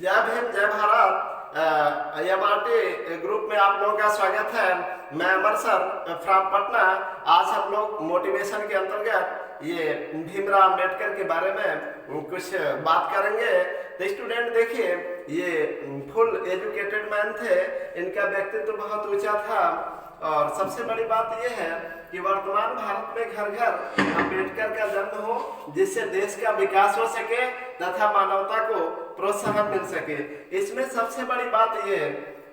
जय भीम जय Bharat. MRT group में आप लोगों का स्वागत है। मैं अमर सर फ्रॉम पटना। आज हम लोग मोटिवेशन के अंतर्गत ये भीमराव अम्बेडकर के बारे में कुछ बात करेंगे। तो स्टूडेंट देखिए, ये फुल एजुकेटेड मैन थे, इनका व्यक्तित्व तो बहुत ऊंचा था। और सबसे बड़ी बात यह है कि वर्तमान भारत में घर घर अम्बेडकर का जन्म हो, जिससे देश का विकास हो सके तथा मानवता को प्रोत्साहन मिल सके। इसमें सबसे बड़ी बात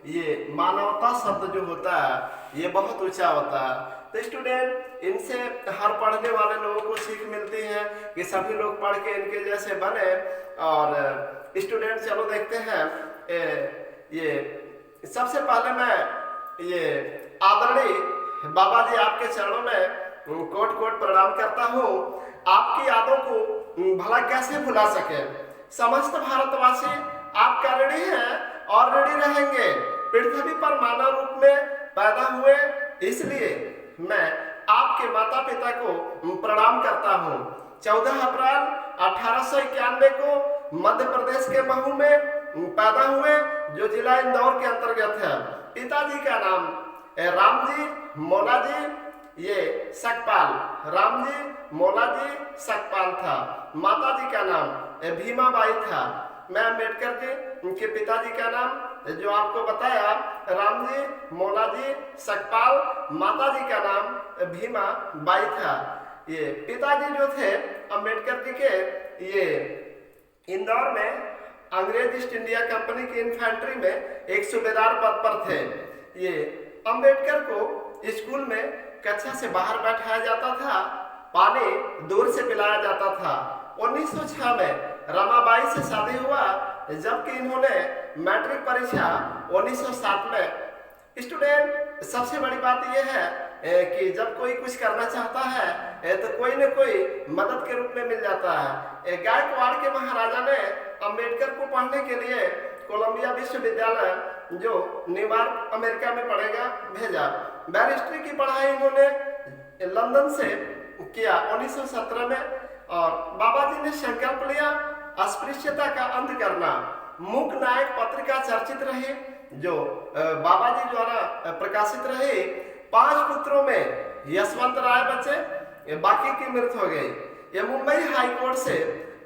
ये मानवता शब्द जो होता है ये बहुत ऊंचा होता है। तो स्टूडेंट, इनसे हर पढ़ने वाले लोगों को सीख मिलती है कि सभी लोग पढ़ के इनके जैसे बने। और स्टूडेंट चलो देखते हैं, ये सबसे पहले मैं ये आदरणीय बाबा जी आपके चरणों में कोट कोट प्रणाम करता हूँ। आपकी यादों को भला कैसे भुला सके। समस्त भारतवासी आपका ऋणी हैं और ऋणी रहेंगे। पृथ्वी पर मानव रूप में पैदा हुए, इसलिए मैं आपके माता पिता को प्रणाम करता हूँ। 14 अप्रैल 1891 को मध्य प्रदेश के महू में पैदा हुए, जो जिला इंदौर के अंतर्गत है। पिताजी का नाम रामजी मौलाजी ये सकपाल, रामजी मौलाजी सकपाल था। माताजी का नाम भीमाबाई था। मैं अम्बेडकर जी उनके पिताजी का नाम जो आपको बताया रामजी मौलाजी सकपाल, माताजी का नाम भीमाबाई था। ये पिताजी जो थे अम्बेडकर जी के, ये इंदौर में अंग्रेज ईस्ट इंडिया कंपनी की इन्फेंट्री में एक सूबेदार पद पर थे। ये अम्बेडकर को स्कूल में कक्षा से बाहर बैठाया जाता था, पानी दूर से पिलाया जाता था। 1906 में रमाबाई से शादी हुआ, जबकि इन्होंने मैट्रिक परीक्षा 1907 में। स्टूडेंट, सबसे बड़ी बात यह है कि जब कोई कुछ करना चाहता है तो कोई न कोई मदद के रूप में मिल जाता है। गायकवाड़ के महाराजा ने अम्बेडकर को पढ़ने के लिए कोलंबिया विश्वविद्यालय, जो न्यूयॉर्क अमेरिका में पढ़ेगा, भेजा। बैरिस्ट्री की पढ़ाई इन्होंने लंदन से किया 1917 में। और बाबा जी ने संकल्प लिया अस्पृश्यता का अंत करना। मूक नायक पत्रिका चर्चित रही, जो बाबा जी द्वारा प्रकाशित रही। 5 पुत्रों में यशवंत राय बचे, बाकी की मृत्यु हो गई। ये मुंबई हाईकोर्ट से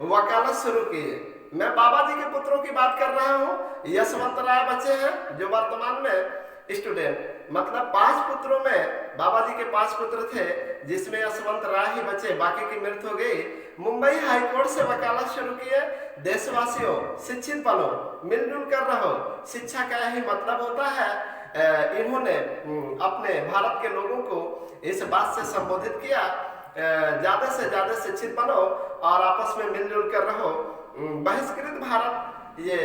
वकालत शुरू की। मैं बाबा जी के पुत्रों की बात कर रहा हूँ। यशवंत राय बचे हैं, जो वर्तमान में स्टूडेंट, मतलब 5 पुत्रों में बाबा जी के 5 पुत्र थे, जिसमें यशवंत राय ही बचे, बाकी की मृत्यु हो गई। मुंबई हाईकोर्ट से वकालत शुरू किए। देशवासियों, शिक्षित बनो, मिलजुल कर रहो, शिक्षा का यही मतलब होता है। इन्होंने अपने भारत के लोगों को इस बात से संबोधित किया, ज्यादा से ज्यादा शिक्षित बनो और आपस में मिलजुल कर रहो। बहिष्कृत भारत, ये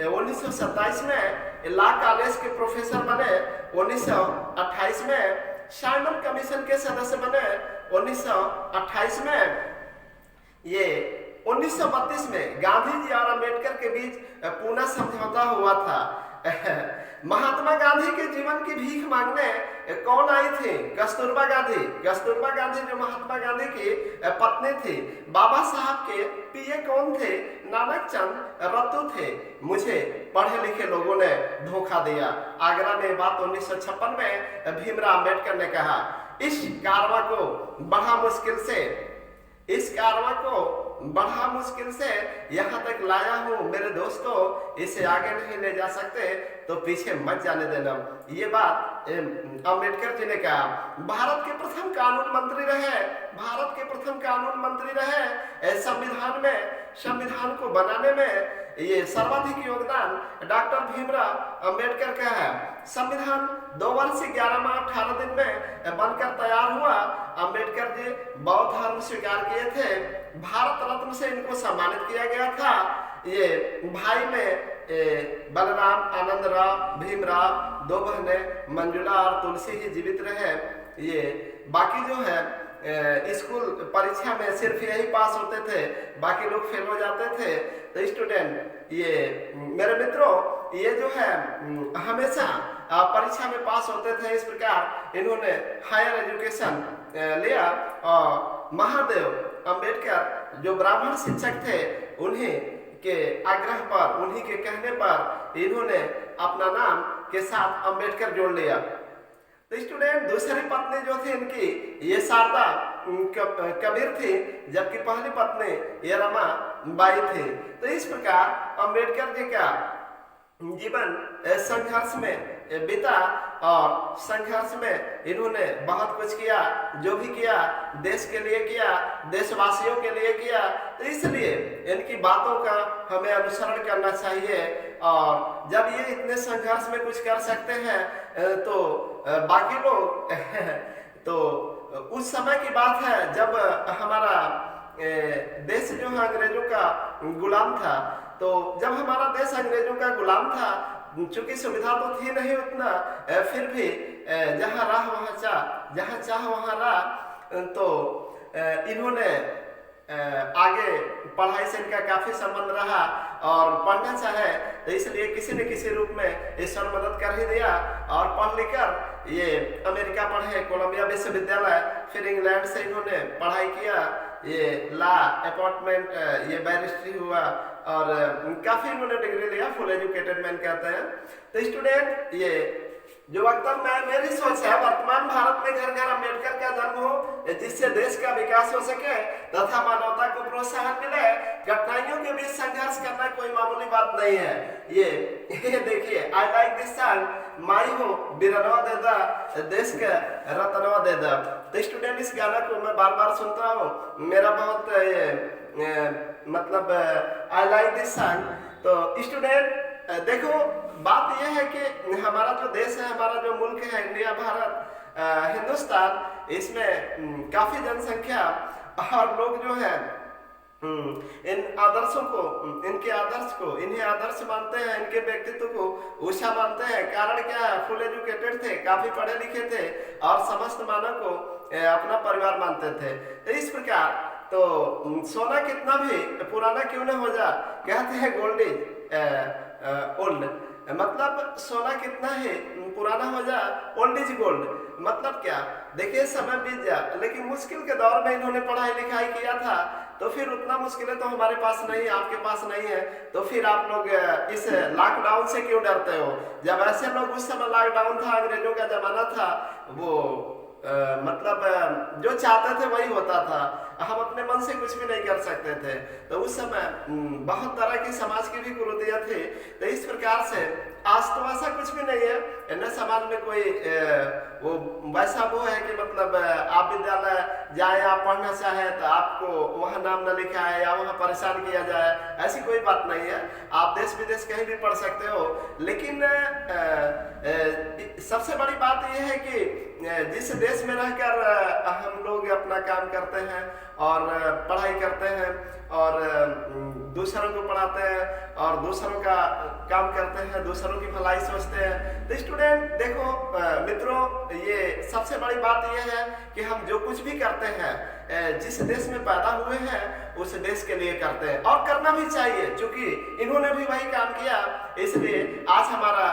1927 में लॉ कॉलेज के प्रोफेसर बने। 1928 में साइमन कमीशन के सदस्य बने। 1928 में ये 1932 में गांधी जी और अम्बेडकर के बीच पूना समझौता हुआ था। महात्मा गांधी के जीवन की भीख मांगने कौन आई थी? कस्तूरबा गांधी। कस्तूरबा गांधी जो महात्मा गांधी की पत्नी थी। बाबा साहब के पीए कौन थे? नानक चंद रत्तू थे। मुझे पढ़े लिखे लोगों ने धोखा दिया। आगरा में बात 1956 में भीमराव अम्बेडकर ने कहा, इस कारवां को बड़ा मुश्किल से यहाँ तक लाया हूँ मेरे दोस्तों, इसे आगे नहीं ले जा सकते तो पीछे मत जाने देना। ये बात अम्बेडकर जी ने कहा। भारत के प्रथम कानून मंत्री रहे। संविधान को बनाने में ये सर्वाधिक योगदान डॉक्टर भीमराव अम्बेडकर का है। संविधान 2 वर्ष 11 माह 18 दिन में बनकर तैयार हुआ। अम्बेडकर जी बौद्ध धर्म स्वीकार किए थे। भारत रत्न से इनको सम्मानित किया गया था। ये भाई में बलराम, आनंदराव, भीमराव, 2 बहनें मंजुला और तुलसी ही जीवित रहे। ये बाकी जो है स्कूल परीक्षा में सिर्फ यही पास होते थे, बाकी लोग फेल हो जाते थे। तो स्टूडेंट, ये मेरे मित्रों, ये जो है हमेशा परीक्षा में पास होते थे। इस प्रकार इन्होंने हायर एजुकेशन लिया। और महादेव अम्बेडकर जो ब्राह्मण शिक्षक थे, उन्हें के आग्रह पर, उन्हीं के कहने पर इन्होंने अपना नाम के साथ अंबेडकर जोड़ लिया। तो स्टूडेंट, दूसरी पत्नी जो थी इनकी ये शारदा कबीर थी, जबकि पहली पत्नी ये रमा बाई थी। तो इस प्रकार अंबेडकर जी का जीवन संघर्ष में बीता और संघर्ष में इन्होंने बहुत कुछ किया, जो भी किया देश के लिए किया, देशवासियों के लिए किया। तो इसलिए इनकी बातों का हमें अनुसरण करना चाहिए। और जब ये इतने संघर्ष में कुछ कर सकते हैं तो बाकी लोग तो उस समय की बात है जब हमारा देश जो है अंग्रेजों का गुलाम था। तो जब हमारा देश अंग्रेजों का गुलाम था, चूंकि सुविधा तो थी नहीं उतना, फिर भी जहाँ राह वहाँ चाह, जहाँ चाह वहाँ राह। तो इन्होंने आगे पढ़ाई से इनका काफी संबंध रहा और पढ़ना चाहे तो इसलिए किसी न किसी रूप में ईश्वर मदद कर ही दिया। और पढ़ लिख कर ये अमेरिका पढ़े, कोलंबिया विश्वविद्यालय, फिर इंग्लैंड से इन्होंने पढ़ाई किया, ये लॉ अपॉइंटमेंट, ये बैरिस्ट्री हुआ और काफी इन्होंने डिग्री लिया, फुल एजुकेटेड मैन कहते हैं। तो स्टूडेंट, ये जो वक्तव्य मैं मेरी सोच है, वर्तमान भारत में घर घर अम्बेडकर का जन्म हो, जिससे देश का विकास हो सके तथा मानवता को प्रोत्साहन मिले। कठिनाइयों के बीच संघर्ष करना कोई मामूली बात नहीं है। ये देखिए, आई लाइक दिस सॉन्ग, माई हो बिरनवा दे दा, देश का रतनवा दे दा। तो स्टूडेंट, इस गाना को मैं बार बार सुनता हूँ, मेरा बहुत मतलब आई लाइक दिस सॉन्ग। तो स्टूडेंट देखो, बात यह है कि हमारा जो देश है, हमारा जो मुल्क है, इंडिया, भारत, हिंदुस्तान, इसमें काफी जनसंख्या और लोग जो है इन आदर्शों को, इनके आदर्श को, इन्हें आदर्श मानते हैं, इनके व्यक्तित्व को ऊंचा मानते हैं। कारण क्या है? फुल एजुकेटेड थे, काफी पढ़े लिखे थे और समस्त मानव को अपना परिवार मानते थे। तो इस प्रकार तो सोना कितना भी पुराना क्यों न हो जा, कहते हैं गोल्ड इज ओल्ड, मतलब सोना कितना है पुराना हो जा, ओल्ड इज गोल्ड। मतलब क्या? देखिए, समय बीत जा, लेकिन मुश्किल के दौर में इन्होंने पढ़ाई लिखाई किया था, तो फिर उतना मुश्किलें तो हमारे पास नहीं, आपके पास नहीं है, तो फिर आप लोग इस लॉकडाउन से क्यों डरते हो? जब ऐसे लोग, उस समय लॉकडाउन था, अंग्रेजों का जमाना था, वो मतलब जो चाहते थे वही होता था, हम अपने मन से कुछ भी नहीं कर सकते थे। तो उस समय बहुत तरह की समाज की भी कुरीतियां थी। तो इस प्रकार से आज तो ऐसा कुछ भी नहीं है, न समाज में कोई वो वैसा वो है कि मतलब आप विद्यालय जाए, आप पढ़ना चाहे तो आपको वहाँ नाम न लिखा है या वहाँ परेशान किया जाए, ऐसी कोई बात नहीं है। आप देश विदेश कहीं भी पढ़ सकते हो। लेकिन सबसे बड़ी बात यह है कि जिस देश में रहकर हम लोग अपना काम करते हैं और पढ़ाई करते हैं और दूसरों को पढ़ाते हैं और दूसरों का काम करते हैं, दूसरों की भलाई सोचते हैं। तो स्टूडेंट देखो मित्रों, ये सबसे बड़ी बात यह है कि हम जो कुछ भी करते हैं, जिस देश में पैदा हुए हैं उस देश के लिए करते हैं और करना भी चाहिए, क्योंकि इन्होंने भी वही काम किया। इसलिए आज हमारा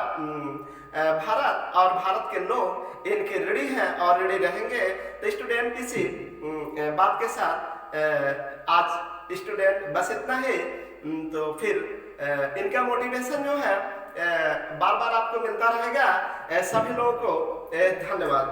भारत और भारत के लोग इनके ऋणी हैं और ऋणी रहेंगे। तो स्टूडेंट, इसी बात के साथ आज स्टूडेंट बस इतना ही। तो फिर इनका मोटिवेशन जो है बार बार आपको मिलता रहेगा। सभी लोगों को धन्यवाद।